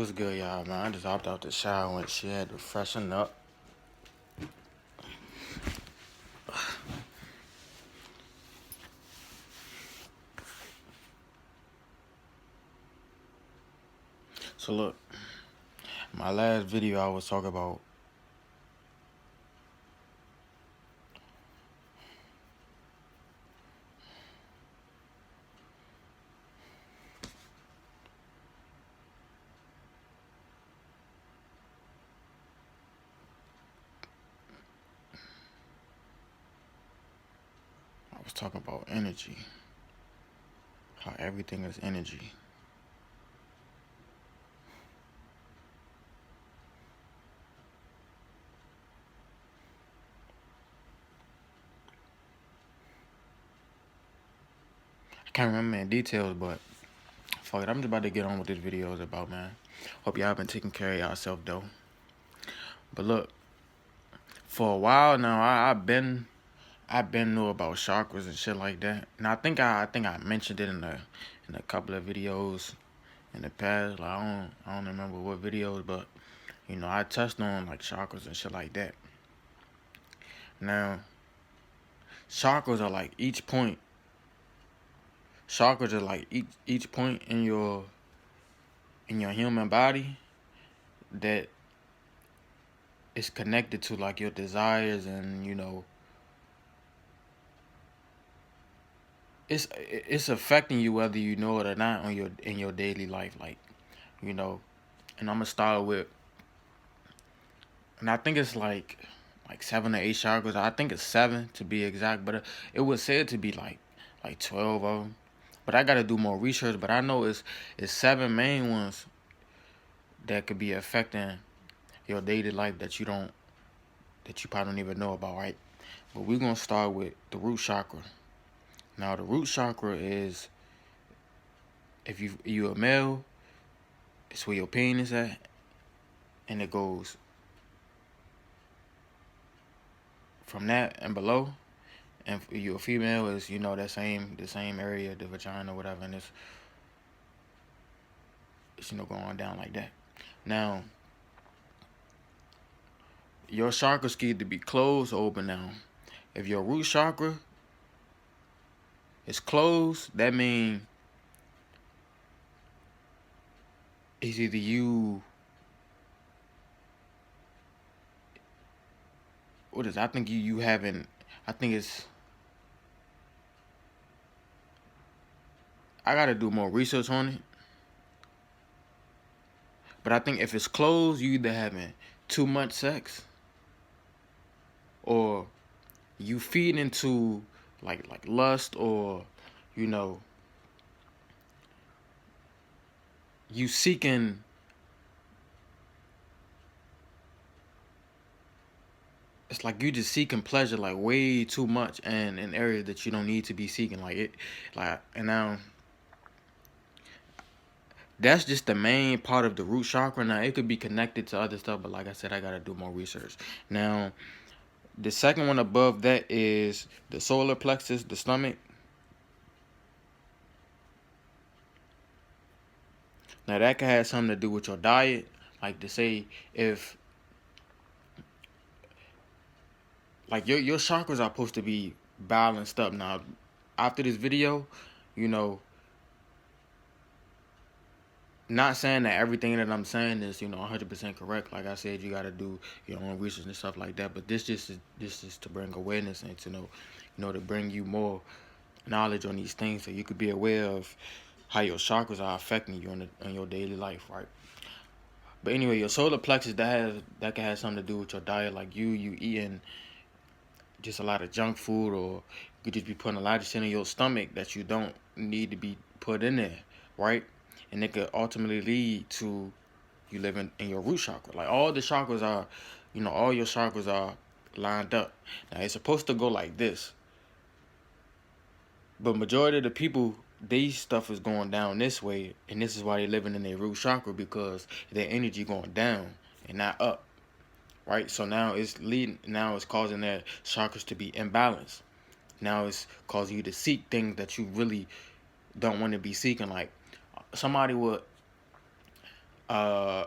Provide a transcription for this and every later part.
What's good, y'all, man? I just hopped out the shower and shit, had to freshen up. So look, my last video I was talking about energy. How everything is energy. I can't remember in details, but fuck it, I'm just about to get on what this video is about, man. Hope y'all been taking care of yourself though. But look, for a while now, I've been knew about chakras and shit like that. And I think I mentioned it in a couple of videos in the past. Like I don't remember what videos, but you know, I touched on like chakras and shit like that. Now, chakras are like each point. Chakras are like each point in your human body that is connected to like your desires, and you know, it's affecting you whether you know it or not on in your daily life, like, you know. And I'm gonna start with, and I think it's like 7 or 8 chakras. I think it's 7 to be exact, but it was said to be like 12 of them. But I gotta do more research. But I know it's 7 main ones that could be affecting your daily life that you probably don't even know about, right? But we're gonna start with the root chakra. Now the root chakra is, if you a male, it's where your penis at, and it goes from that and below. And if you're a female, is, you know, the same area, the vagina or whatever, and it's you know, going down like that. Now your chakras can either be closed or open. Now if your root chakra is closed, that means it's either you, what is it? I think you haven't, I think it's, I gotta do more research on it. But I think if it's closed, you either having too much sex, or you feed into like lust, or you know, you seeking it's like you just seeking pleasure like way too much, and in areas that you don't need to be seeking, like it, like. And now that's just the main part of the root chakra. Now it could be connected to other stuff, but like I said, I gotta do more research. Now the second one above that is the solar plexus, the stomach. Now that can have something to do with your diet. Like to say, if like your chakras are supposed to be balanced up. Now after this video, you know, not saying that everything that I'm saying is, you know, 100% correct. Like I said, you got to do your own research and stuff like that. But this is to bring awareness and to know, you know, to bring you more knowledge on these things, so you could be aware of how your chakras are affecting you in your daily life, right? But anyway, your solar plexus, that can have something to do with your diet, like you eating just a lot of junk food, or you could just be putting a lot of shit in your stomach that you don't need to be put in there, right? And it could ultimately lead to you living in your root chakra. Like all the chakras are, you know, all your chakras are lined up. Now it's supposed to go like this, but majority of the people, these stuff is going down this way, and this is why they're living in their root chakra, because their energy going down and not up, right? So now it's causing their chakras to be imbalanced. Now it's causing you to seek things that you really don't want to be seeking. Like somebody would uh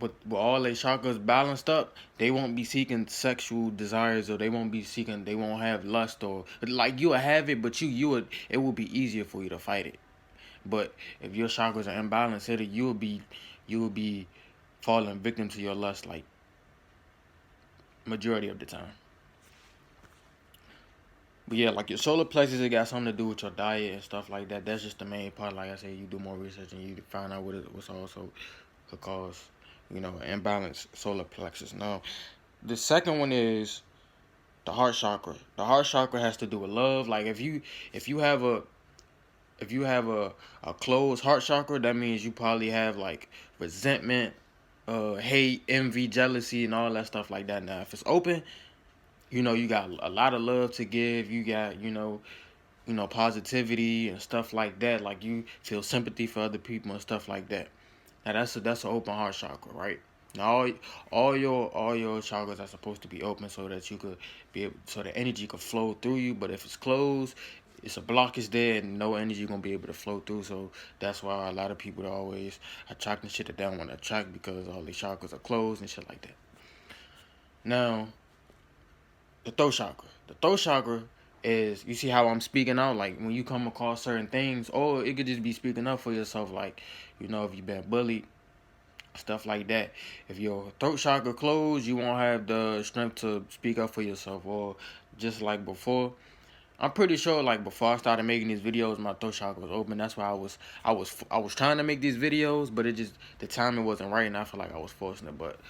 with all their chakras balanced up, they won't be seeking sexual desires, or they won't have lust, or like you will have it, but it will be easier for you to fight it. But if your chakras are imbalanced, you will be falling victim to your lust like majority of the time. But yeah, like your solar plexus, it got something to do with your diet and stuff like that. That's just the main part. Like I said, you do more research and you find out what's also could cause, imbalance solar plexus. Now, the second one is the heart chakra. The heart chakra has to do with love. Like if you have a a closed heart chakra, that means you probably have like resentment, hate, envy, jealousy, and all that stuff like that. Now, if it's open, you got a lot of love to give. You got, positivity and stuff like that. Like you feel sympathy for other people and stuff like that. Now that's an open heart chakra, right? Now all your chakras are supposed to be open so that you could so the energy could flow through you. But if it's closed, it's a blockage there and no energy gonna be able to flow through. So that's why a lot of people are always attracting shit that they don't want to attract, because all these chakras are closed and shit like that. Now, the throat chakra. The throat chakra is, you see how I'm speaking out, like when you come across certain things, or it could just be speaking up for yourself, like, if you've been bullied, stuff like that. If your throat chakra closed, you won't have the strength to speak up for yourself. Or just like before, I'm pretty sure like before I started making these videos, my throat chakra was open. That's why I was trying to make these videos, but the timing wasn't right, and I feel like I was forcing it. But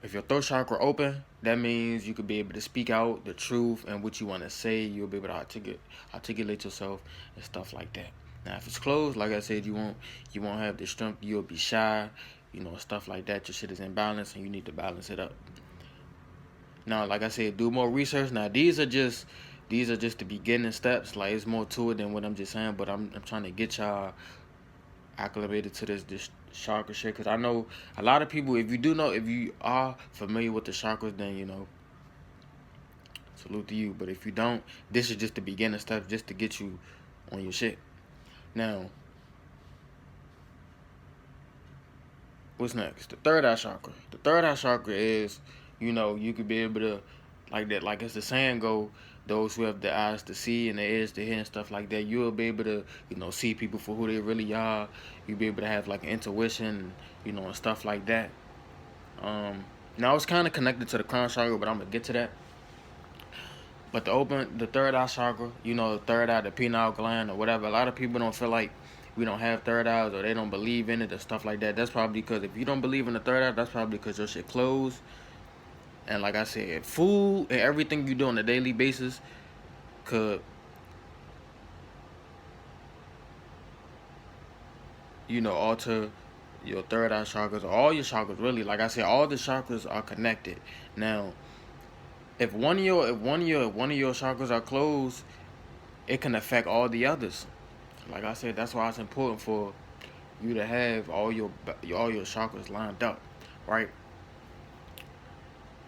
if your throat chakra open, that means you could be able to speak out the truth and what you want to say. You'll be able to articulate yourself and stuff like that. Now, if it's closed, like I said, you won't have the strength. You'll be shy, stuff like that. Your shit is imbalanced, and you need to balance it up. Now, like I said, do more research. Now, these are just the beginning steps. Like, it's more to it than what I'm just saying. But I'm trying to get y'all acclimated to this chakra shit, because I know a lot of people, if you are familiar with the chakras, then salute to you. But if you don't, this is just the beginning stuff, just to get you on your shit. Now, what's next? The third eye chakra. The third eye chakra is, you could be able to, like that, like as the saying go, those who have the eyes to see and the ears to hear and stuff like that, you'll be able to, see people for who they really are. You'll be able to have like intuition, and stuff like that. Now it's kind of connected to the crown chakra, but I'm gonna get to that. But the third eye chakra, the third eye, the pineal gland or whatever. A lot of people don't feel like we don't have third eyes, or they don't believe in it or stuff like that. That's probably because if you don't believe in the third eye, that's probably because your shit closed. And like I said, food and everything you do on a daily basis could, alter your third eye chakras, or all your chakras really. Like I said, all the chakras are connected. Now, if one of your chakras are closed, it can affect all the others. Like I said, that's why it's important for you to have all your chakras lined up, right?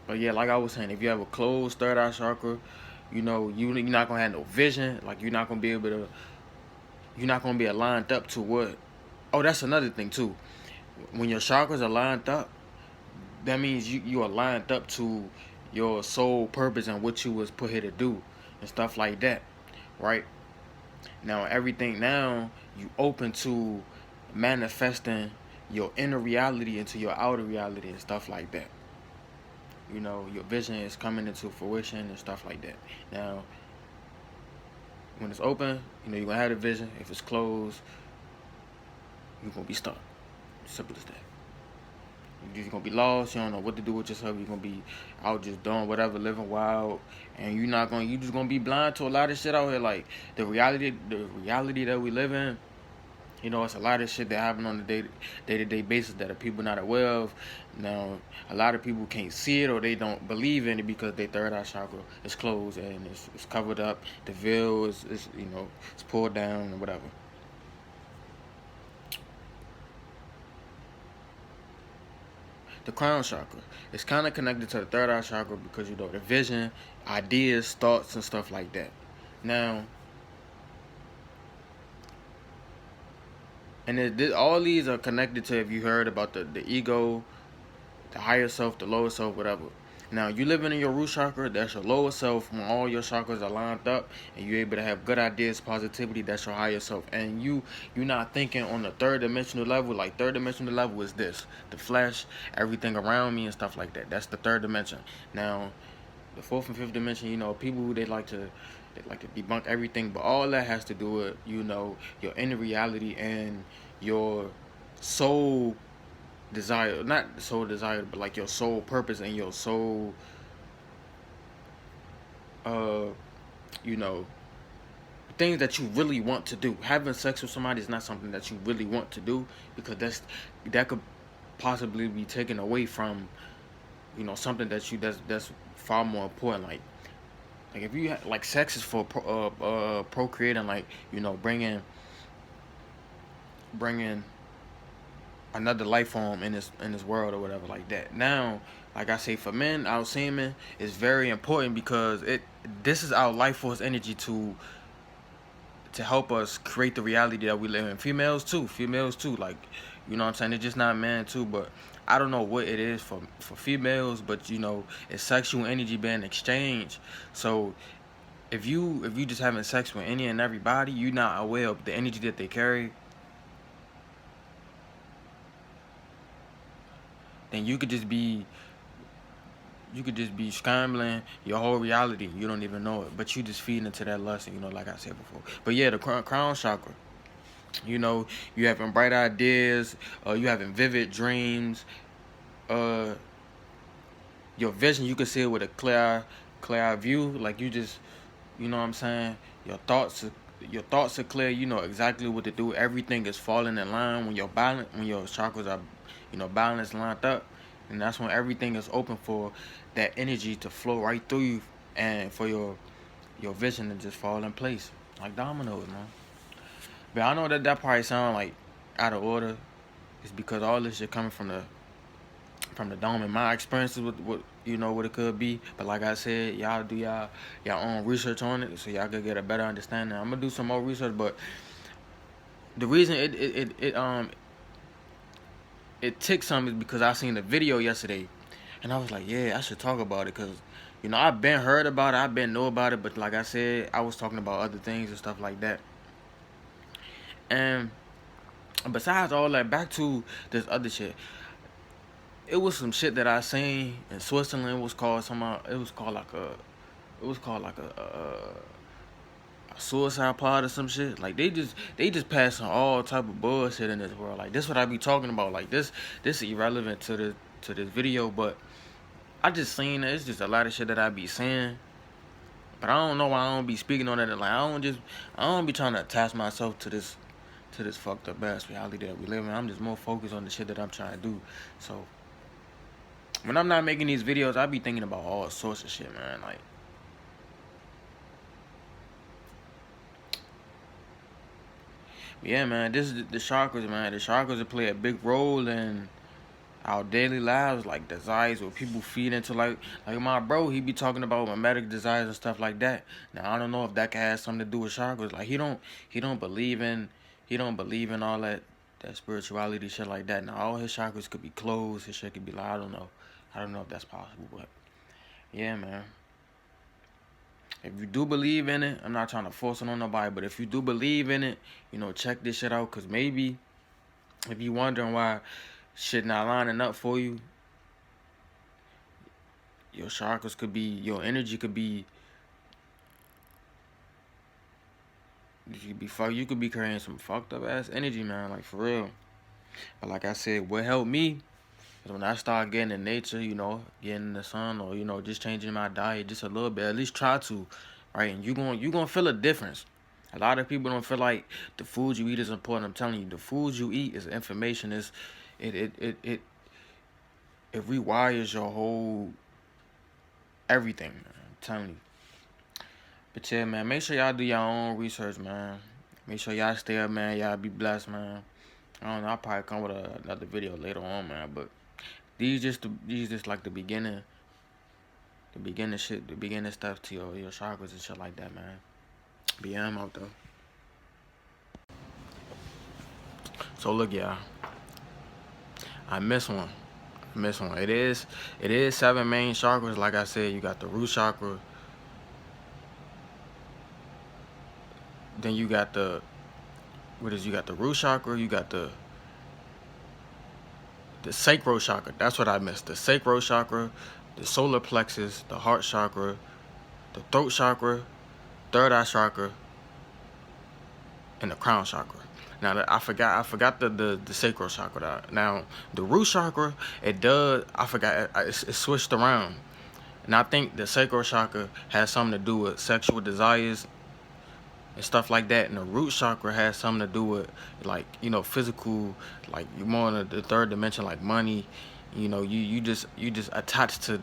But yeah, like I was saying, if you have a closed third eye chakra, you're not gonna have no vision. Like you're not gonna be aligned up to what. Oh, that's another thing too. When your chakras are lined up, that means you are lined up to your sole purpose and what you was put here to do and stuff like that, right? Now you open to manifesting your inner reality into your outer reality and stuff like that. Your vision is coming into fruition and stuff like that. Now, when it's open, you're gonna have the vision. If it's closed, you're gonna be stuck. Simple as that. You're gonna be lost. You don't know what to do with yourself. You're gonna be out just doing whatever, living wild, and you just gonna be blind to a lot of shit out here. Like the reality that we live in. It's a lot of shit that happen on the day-to-day basis that people not aware of. Now, a lot of people can't see it, or they don't believe in it because their third eye chakra is closed and it's covered up. The veil is it's pulled down or whatever. The crown chakra is kind of connected to the third eye chakra because the vision, ideas, thoughts, and stuff like that. Now, And all these are connected to, if you heard about the ego, the higher self, the lower self, whatever. Now, you living in your root chakra, that's your lower self. When all your chakras are lined up and you're able to have good ideas, positivity, that's your higher self. And you're not thinking on the third dimensional level. Like, third dimensional level is this, the flesh, everything around me and stuff like that. That's the third dimension. Now, the fourth and fifth dimension, people, they like to debunk everything, but all that has to do with, your inner reality and your soul desire, not soul desire, but like your soul purpose and your soul, uh, you know, things that you really want to do. Having sex with somebody is not something that you really want to do, because that could possibly be taken away from, something that's far more important. Like if you like, sex is for procreating, like, bringing another life form in this world or whatever like that. Now, like I say, for men, our semen is very important, because this is our life force energy to help us create the reality that we live in. Females too, like, you know what I'm saying? It's just not men too, but I don't know what it is for females, but it's sexual energy being exchanged. So if you just having sex with any and everybody, you're not aware of the energy that they carry, then you could just be scrambling your whole reality. You don't even know it, but you just feeding into that lust, like I said before. But yeah, the crown chakra, you having bright ideas, you having vivid dreams, uh, your vision, you can see it with a clear view. Like, you just, you know what I'm saying? Your thoughts are clear. You know exactly what to do. Everything is falling in line when your chakras are, balanced, lined up, and that's when everything is open for that energy to flow right through you, and for your vision to just fall in place like dominoes, man. But I know that probably sound like out of order. It's because all this shit coming from the dome, and my experiences with what it could be. But like I said, y'all do y'all own research on it, so y'all could get a better understanding. I'm gonna do some more research, but the reason it ticked some is because I seen the video yesterday, and I was like, yeah, I should talk about it, because I've been heard about it, I've been know about it, but like I said, I was talking about other things and stuff like that. And besides all that, back to this other shit. It was some shit that I seen in Switzerland. It was called like a suicide plot or some shit. Like, they just passing all type of bullshit in this world. Like, this what I be talking about. Like, this is irrelevant to this video, but I just seen it. It's just a lot of shit that I be saying, but I don't know why I don't be speaking on it. Like, I don't be trying to attach myself to this fucked up ass reality that we live in. I'm just more focused on the shit that I'm trying to do. So when I'm not making these videos, I be thinking about all sorts of shit, man. Like, yeah, man, this is the chakras, man. The chakras play a big role in our daily lives, like desires, what people feed into. Like my bro, he be talking about mimetic desires and stuff like that. Now, I don't know if that can have something to do with chakras. Like, he don't believe in all that spirituality shit like that. Now, all his chakras could be closed. His shit could be like, I don't know if that's possible, but yeah, man. If you do believe in it, I'm not trying to force it on nobody, but if you do believe in it, check this shit out, because maybe if you wondering why shit not lining up for you, your chakras could be, your energy could be, you could be carrying some fucked up ass energy, man, like, for real. But like I said, what helped me is when I start getting in nature, getting in the sun, or just changing my diet just a little bit. At least try to, right? And you gonna feel a difference. A lot of people don't feel like the food you eat is important. I'm telling you, the food you eat is information. It rewires your whole everything, man. I'm telling you. But yeah, man, make sure y'all do your own research, man. Make sure y'all stay up, man. Y'all be blessed, man. I don't know. I'll probably come with another video later on, man. But these just like the beginning shit, the beginning stuff to your chakras and shit like that, man. But yeah, I'm out though. So look, y'all, I missed one. It is 7 main chakras. Like I said, you got the root chakra, then you got the you got the root chakra, you got the sacral chakra. That's what I missed. The sacral chakra, the solar plexus, the heart chakra, the throat chakra, third eye chakra, and the crown chakra. Now I forgot the sacral chakra. Now the root chakra, I forgot, it's switched around. And I think the sacral chakra has something to do with sexual desires and stuff like that. And the root chakra has something to do with, like, you know, physical, like, you're more in the third dimension, like money. You know, you just attached to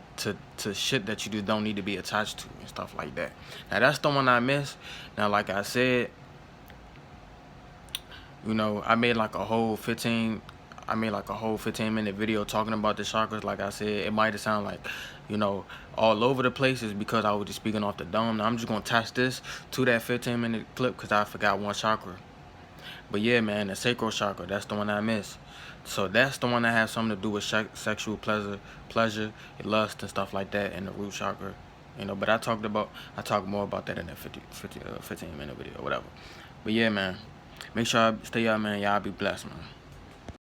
shit that you just don't need to be attached to and stuff like that. Now that's the one I missed. Now, like I said, you know, I made like a whole 15-minute video talking about the chakras. Like I said, it might have sounded like, you know, all over the place, is because I was just speaking off the dome. Now I'm just gonna attach this to that 15-minute clip because I forgot one chakra. But yeah, man, the sacral chakra, that's the one I missed. So that's the one that has something to do with sexual pleasure, lust, and stuff like that, in the root chakra. You know, but I talk more about that in that 15-minute video or whatever. But yeah, man, make sure I stay out, man. Y'all be blessed, man.